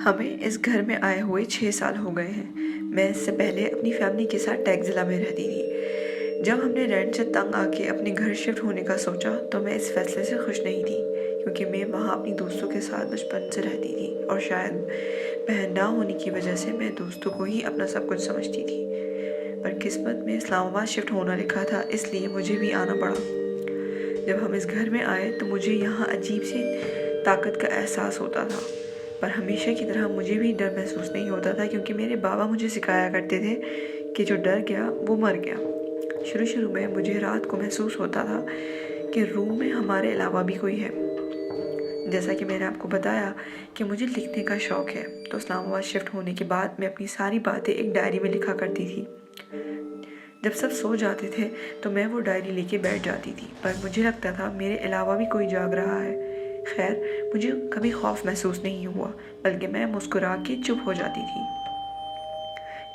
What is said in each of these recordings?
ہمیں اس گھر میں آئے ہوئے 6 سال ہو گئے ہیں۔ میں اس سے پہلے اپنی فیملی کے ساتھ ٹیک ضلع میں رہتی تھی۔ جب ہم نے رینٹ سے تنگ آ کے اپنے گھر شفٹ ہونے کا سوچا تو میں اس فیصلے سے خوش نہیں تھی، کیونکہ میں وہاں اپنی دوستوں کے ساتھ بچپن سے رہتی تھی اور شاید بہن نہ ہونے کی وجہ سے میں دوستوں کو ہی اپنا سب کچھ سمجھتی تھی۔ پر قسمت میں اسلام آباد شفٹ ہونا لکھا تھا، اس لیے مجھے بھی آنا پڑا۔ جب ہم اس گھر میں آئے تو مجھے یہاں عجیب سی طاقت کا احساس ہوتا تھا، پر ہمیشہ کی طرح مجھے بھی ڈر محسوس نہیں ہوتا تھا، کیونکہ میرے بابا مجھے سکھایا کرتے تھے کہ جو ڈر گیا وہ مر گیا۔ شروع میں مجھے رات کو محسوس ہوتا تھا کہ روم میں ہمارے علاوہ بھی کوئی ہے۔ جیسا کہ میں نے آپ کو بتایا کہ مجھے لکھنے کا شوق ہے، تو اسلام آباد شفٹ ہونے کے بعد میں اپنی ساری باتیں ایک ڈائری میں لکھا کرتی تھی۔ جب سب سو جاتے تھے تو میں وہ ڈائری لے کے بیٹھ جاتی تھی، پر مجھے لگتا تھا میرے علاوہ بھی کوئی جاگ رہا ہے۔ خیر، مجھے کبھی خوف محسوس نہیں ہوا، بلکہ میں مسکرا کے چپ ہو جاتی تھی۔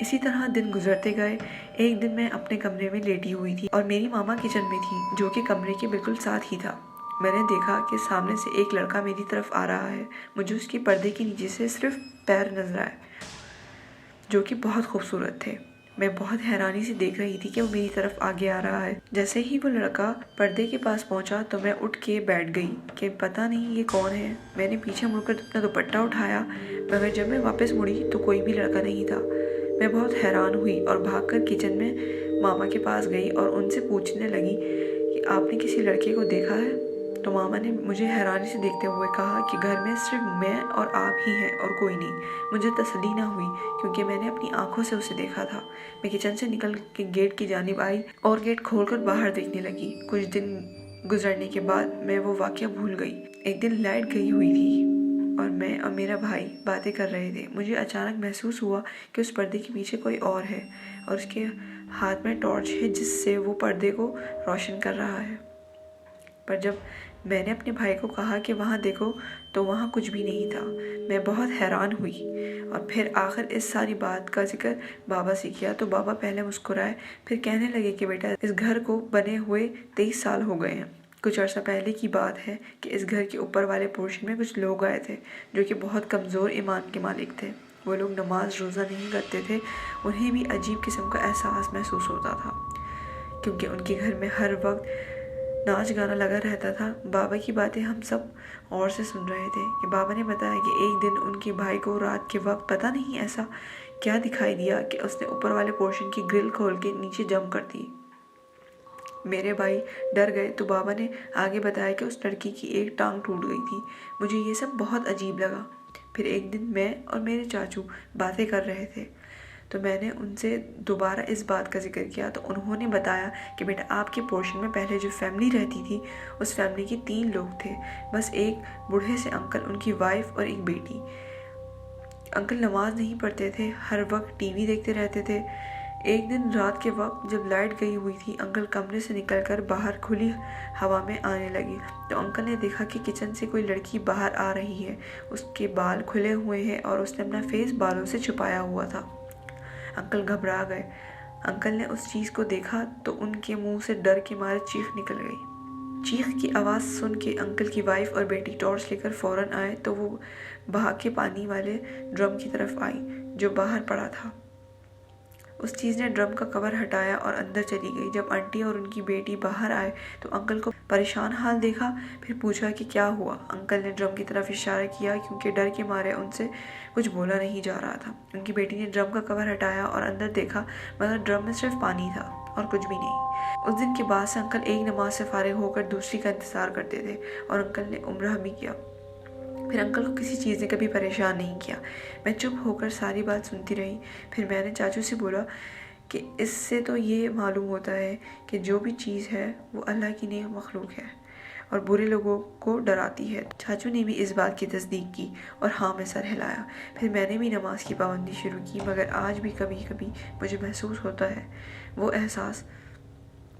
اسی طرح دن گزرتے گئے۔ ایک دن میں اپنے کمرے میں لیٹی ہوئی تھی اور میری ماما کچن میں تھی، جو کہ کمرے کے بالکل ساتھ ہی تھا۔ میں نے دیکھا کہ سامنے سے ایک لڑکا میری طرف آ رہا ہے۔ مجھے اس کے پردے کے نیچے سے صرف پیر نظر آئے، جو کہ بہت خوبصورت تھے۔ میں بہت حیرانی سے دیکھ رہی تھی کہ وہ میری طرف آگے آ رہا ہے۔ جیسے ہی وہ لڑکا پردے کے پاس پہنچا تو میں اٹھ کے بیٹھ گئی کہ پتہ نہیں یہ کون ہے۔ میں نے پیچھے مڑ کر اپنا دوپٹہ اٹھایا، مگر جب میں واپس مڑی تو کوئی بھی لڑکا نہیں تھا۔ میں بہت حیران ہوئی اور بھاگ کر کچن میں ماما کے پاس گئی اور ان سے پوچھنے لگی کہ آپ نے کسی لڑکے کو دیکھا ہے؟ تو ماما نے مجھے حیرانی سے دیکھتے ہوئے کہا کہ گھر میں صرف میں اور آپ ہی ہیں اور کوئی نہیں۔ مجھے تسلی نہ ہوئی، کیونکہ میں نے اپنی آنکھوں سے اسے دیکھا تھا۔ میں کچن سے نکل کے گیٹ کی جانب آئی اور گیٹ کھول کر باہر دیکھنے لگی۔ کچھ دن گزرنے کے بعد میں وہ واقعہ بھول گئی۔ ایک دن لائٹ گئی ہوئی تھی اور میں اور میرا بھائی باتیں کر رہے تھے۔ مجھے اچانک محسوس ہوا کہ اس پردے کے پیچھے کوئی اور ہے اور اس کے ہاتھ میں ٹارچ ہے جس سے وہ پردے کو روشن کر رہا ہے۔ پر جب میں نے اپنے بھائی کو کہا کہ وہاں دیکھو تو وہاں کچھ بھی نہیں تھا۔ میں بہت حیران ہوئی اور پھر آخر اس ساری بات کا ذکر بابا سے کیا تو بابا پہلے مسکرائے، پھر کہنے لگے کہ بیٹا اس گھر کو بنے ہوئے 23 سال ہو گئے ہیں۔ کچھ عرصہ پہلے کی بات ہے کہ اس گھر کے اوپر والے پورشن میں کچھ لوگ آئے تھے جو کہ بہت کمزور ایمان کے مالک تھے۔ وہ لوگ نماز روزہ نہیں کرتے تھے۔ انہیں بھی عجیب قسم کا احساس محسوس ہوتا تھا، کیونکہ ان کے گھر میں ہر وقت ناچ گانا لگا رہتا تھا۔ بابا کی باتیں ہم سب غور سے سن رہے تھے کہ بابا نے بتایا کہ ایک دن ان کے بھائی کو رات کے وقت پتہ نہیں ایسا کیا دکھائی دیا کہ اس نے اوپر والے پورشن کی گرل کھول کے نیچے جمپ کر دی۔ میرے بھائی ڈر گئے تو بابا نے آگے بتایا کہ اس لڑکی کی ایک ٹانگ ٹوٹ گئی تھی۔ مجھے یہ سب بہت عجیب لگا۔ پھر ایک دن میں اور میرے چاچو باتیں کر رہے تھے تو میں نے ان سے دوبارہ اس بات کا ذکر کیا تو انہوں نے بتایا کہ بیٹا آپ کے پورشن میں پہلے جو فیملی رہتی تھی اس فیملی کے 3 لوگ تھے، بس ایک بوڑھے سے انکل، ان کی وائف اور ایک بیٹی۔ انکل نماز نہیں پڑھتے تھے، ہر وقت ٹی وی دیکھتے رہتے تھے۔ ایک دن رات کے وقت جب لائٹ گئی ہوئی تھی، انکل کمرے سے نکل کر باہر کھلی ہوا میں آنے لگے تو انکل نے دیکھا کہ کچن سے کوئی لڑکی باہر آ رہی ہے۔ اس کے بال کھلے ہوئے ہیں اور اس نے اپنا فیس بالوں سے چھپایا ہوا تھا۔ انکل گھبرا گئے۔ انکل نے اس چیز کو دیکھا تو ان کے منہ سے ڈر کے مارے چیخ نکل گئی۔ چیخ کی آواز سن کے انکل کی وائف اور بیٹی ٹارچ لے کر فوراً آئے تو وہ بہا کے پانی والے ڈرم کی طرف آئی جو باہر پڑا تھا۔ اس چیز نے ڈرم کا کور ہٹایا اور اندر چلی گئی۔ جب آنٹی اور ان کی بیٹی باہر آئے تو انکل کو پریشان حال دیکھا، پھر پوچھا کہ کیا ہوا۔ انکل نے ڈرم کی طرف اشارہ کیا، کیونکہ ڈر کے مارے ان سے کچھ بولا نہیں جا رہا تھا۔ ان کی بیٹی نے ڈرم کا کور ہٹایا اور اندر دیکھا، مگر ڈرم میں صرف پانی تھا اور کچھ بھی نہیں۔ اس دن کے بعد سے انکل ایک نماز سے فارغ ہو کر دوسری کا انتظار کرتے تھے اور انکل نے عمرہ بھی کیا۔ پھر انکل کو کسی چیز نے کبھی پریشان نہیں کیا۔ میں چپ ہو کر ساری بات سنتی رہی۔ پھر میں نے چاچو سے بولا کہ اس سے تو یہ معلوم ہوتا ہے کہ جو بھی چیز ہے وہ اللہ کی نیک مخلوق ہے اور برے لوگوں کو ڈراتی ہے۔ چاچو نے بھی اس بات کی تصدیق کی اور ہاں میں سر ہلایا۔ پھر میں نے بھی نماز کی پابندی شروع کی، مگر آج بھی کبھی کبھی مجھے محسوس ہوتا ہے وہ احساس،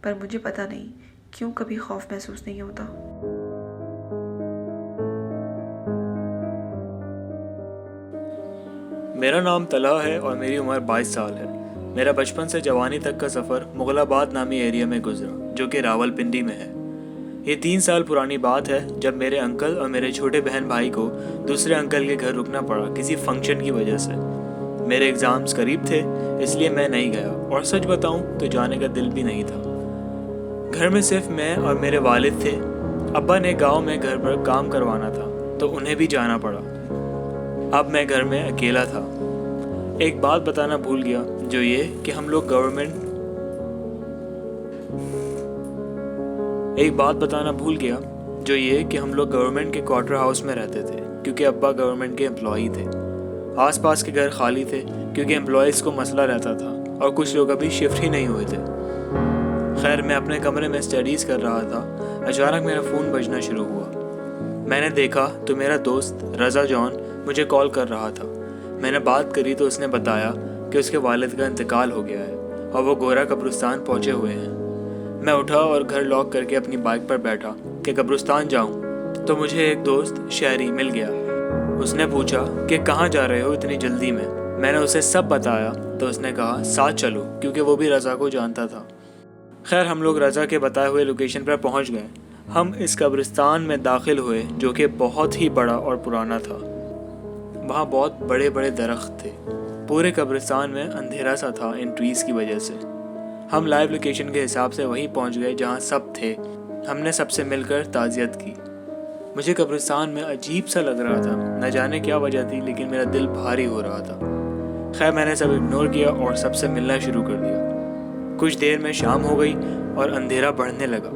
پر مجھے پتہ نہیں کیوں کبھی خوف محسوس نہیں ہوتا۔ میرا نام طلحہ ہے اور میری عمر 22 سال ہے۔ میرا بچپن سے جوانی تک کا سفر مغل آباد نامی ایریا میں گزرا، جو کہ راول پنڈی میں ہے۔ یہ 3 سال پرانی بات ہے جب میرے انکل اور میرے چھوٹے بہن بھائی کو دوسرے انکل کے گھر رکنا پڑا کسی فنکشن کی وجہ سے۔ میرے ایگزامز قریب تھے اس لیے میں نہیں گیا، اور سچ بتاؤں تو جانے کا دل بھی نہیں تھا۔ گھر میں صرف میں اور میرے والد تھے۔ ابا نے گاؤں میں گھر پر کام کروانا تھا تو انہیں بھی جانا پڑا۔ اب میں گھر میں اکیلا تھا۔ ایک بات بتانا بھول گیا، جو یہ کہ ہم لوگ گورنمنٹ کے کوارٹر ہاؤس میں رہتے تھے کیونکہ ابا گورنمنٹ کے امپلائی تھے۔ آس پاس کے گھر خالی تھے کیونکہ امپلائیز کو مسئلہ رہتا تھا اور کچھ لوگ ابھی شفٹ ہی نہیں ہوئے تھے۔ خیر، میں اپنے کمرے میں اسٹڈیز کر رہا تھا، اچانک میرا فون بجنا شروع ہوا۔ میں نے دیکھا تو میرا دوست رضا جان مجھے کال کر رہا تھا۔ میں نے بات کری تو اس نے بتایا کہ اس کے والد کا انتقال ہو گیا ہے اور وہ گورا قبرستان پہنچے ہوئے ہیں۔ میں اٹھا اور گھر لاک کر کے اپنی بائک پر بیٹھا کہ قبرستان جاؤں تو مجھے ایک دوست شہری مل گیا۔ اس نے پوچھا کہ کہاں جا رہے ہو اتنی جلدی میں؟ میں نے اسے سب بتایا تو اس نے کہا ساتھ چلو، کیونکہ وہ بھی رضا کو جانتا تھا۔ خیر، ہم لوگ رضا کے بتائے ہوئے لوکیشن پر پہنچ گئے۔ ہم اس قبرستان میں داخل ہوئے جو کہ بہت ہی بڑا اور پرانا تھا۔ وہاں بہت بڑے بڑے درخت تھے۔ پورے قبرستان میں اندھیرا سا تھا ان ٹریز کی وجہ سے۔ ہم لائیو لوکیشن کے حساب سے وہیں پہنچ گئے جہاں سب تھے۔ ہم نے سب سے مل کر تعزیت کی۔ مجھے قبرستان میں عجیب سا لگ رہا تھا، نہ جانے کیا وجہ تھی، لیکن میرا دل بھاری ہو رہا تھا۔ خیر، میں نے سب اگنور کیا اور سب سے ملنا شروع کر دیا۔ کچھ دیر میں شام ہو گئی اور اندھیرا بڑھنے لگا۔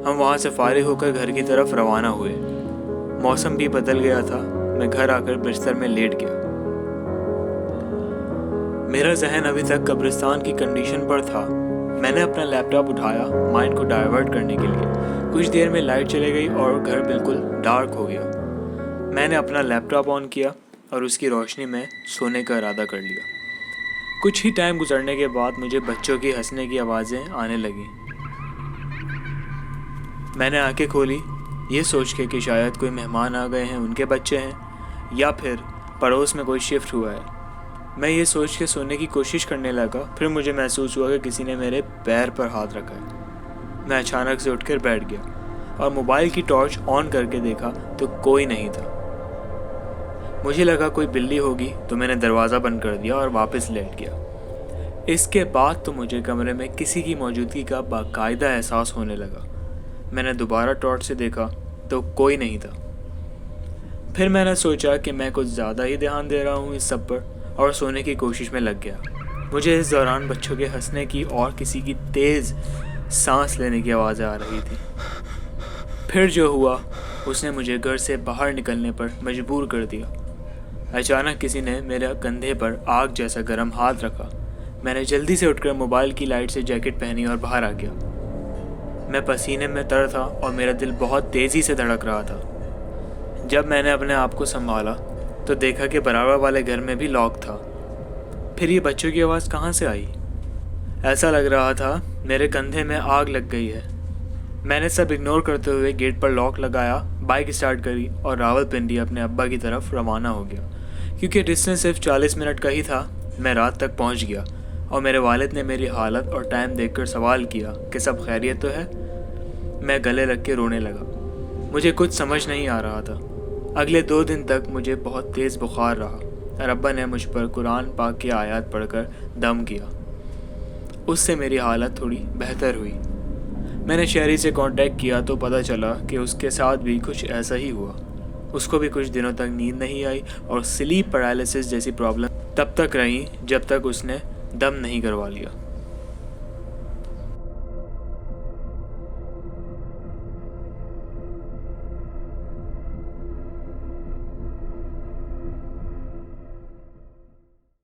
ہم وہاں سے فارغ ہو کر گھر کی طرف روانہ ہوئے۔ موسم بھی بدل گیا تھا۔ میں گھر آ کر بستر میں لیٹ گیا۔ میرا ذہن ابھی تک قبرستان کی کنڈیشن پر تھا۔ میں نے اپنا لیپ ٹاپ اٹھایا مائنڈ کو ڈائیورٹ کرنے کے لیے۔ کچھ دیر میں لائٹ چلے گئی اور گھر بالکل ڈارک ہو گیا۔ میں نے اپنا لیپ ٹاپ آن کیا اور اس کی روشنی میں سونے کا ارادہ کر لیا۔ کچھ ہی ٹائم گزرنے کے بعد مجھے بچوں کی ہنسنے کی آوازیں آنے لگیں۔ میں نے آنکھیں کھولی، یہ سوچ کے کہ شاید کوئی مہمان آ گئے ہیں، ان کے بچے ہیں، یا پھر پڑوس میں کوئی شفٹ ہوا ہے۔ میں یہ سوچ کے سونے کی کوشش کرنے لگا، پھر مجھے محسوس ہوا کہ کسی نے میرے پیر پر ہاتھ رکھا ہے۔ میں اچانک سے اٹھ کر بیٹھ گیا اور موبائل کی ٹارچ آن کر کے دیکھا تو کوئی نہیں تھا۔ مجھے لگا کوئی بلی ہوگی تو میں نے دروازہ بند کر دیا اور واپس لیٹ گیا۔ اس کے بعد تو مجھے کمرے میں کسی کی موجودگی کا باقاعدہ احساس ہونے لگا۔ میں نے دوبارہ ٹارچ سے دیکھا تو کوئی نہیں تھا۔ پھر میں نے سوچا کہ میں کچھ زیادہ ہی دھیان دے رہا ہوں اس سب پر، اور سونے کی کوشش میں لگ گیا۔ مجھے اس دوران بچوں کے ہنسنے کی اور کسی کی تیز سانس لینے کی آوازیں آ رہی تھی۔ پھر جو ہوا اس نے مجھے گھر سے باہر نکلنے پر مجبور کر دیا۔ اچانک کسی نے میرے کندھے پر آگ جیسا گرم ہاتھ رکھا۔ میں نے جلدی سے اٹھ کر موبائل کی لائٹ سے جیکٹ پہنی اور باہر آ گیا۔ میں پسینے میں تر تھا اور میرا دل بہت تیزی سے دھڑک رہا تھا۔ جب میں نے اپنے آپ کو سنبھالا تو دیکھا کہ برابر والے گھر میں بھی لاک تھا۔ پھر یہ بچوں کی آواز کہاں سے آئی؟ ایسا لگ رہا تھا میرے کندھے میں آگ لگ گئی ہے۔ میں نے سب اگنور کرتے ہوئے گیٹ پر لاک لگایا، بائک اسٹارٹ کری اور راولپنڈی اپنے ابا کی طرف روانہ ہو گیا۔ کیونکہ ڈسٹینس صرف 40 منٹ کا ہی تھا، میں رات تک پہنچ گیا اور میرے والد نے میری حالت اور ٹائم دیکھ کر سوال کیا کہ سب خیریت تو ہے؟ میں گلے لگ کے رونے لگا۔ مجھے کچھ سمجھ نہیں آ رہا تھا۔ اگلے 2 دن تک مجھے بہت تیز بخار رہا اور ابا نے مجھ پر قرآن پاک کی آیات پڑھ کر دم کیا۔ اس سے میری حالت تھوڑی بہتر ہوئی۔ میں نے شہری سے کانٹیکٹ کیا تو پتہ چلا کہ اس کے ساتھ بھی کچھ ایسا ہی ہوا۔ اس کو بھی کچھ دنوں تک نیند نہیں آئی اور سلیپ پیرالائسس جیسی پرابلم تب تک رہی جب تک اس نے دم نہیں کروا لیا۔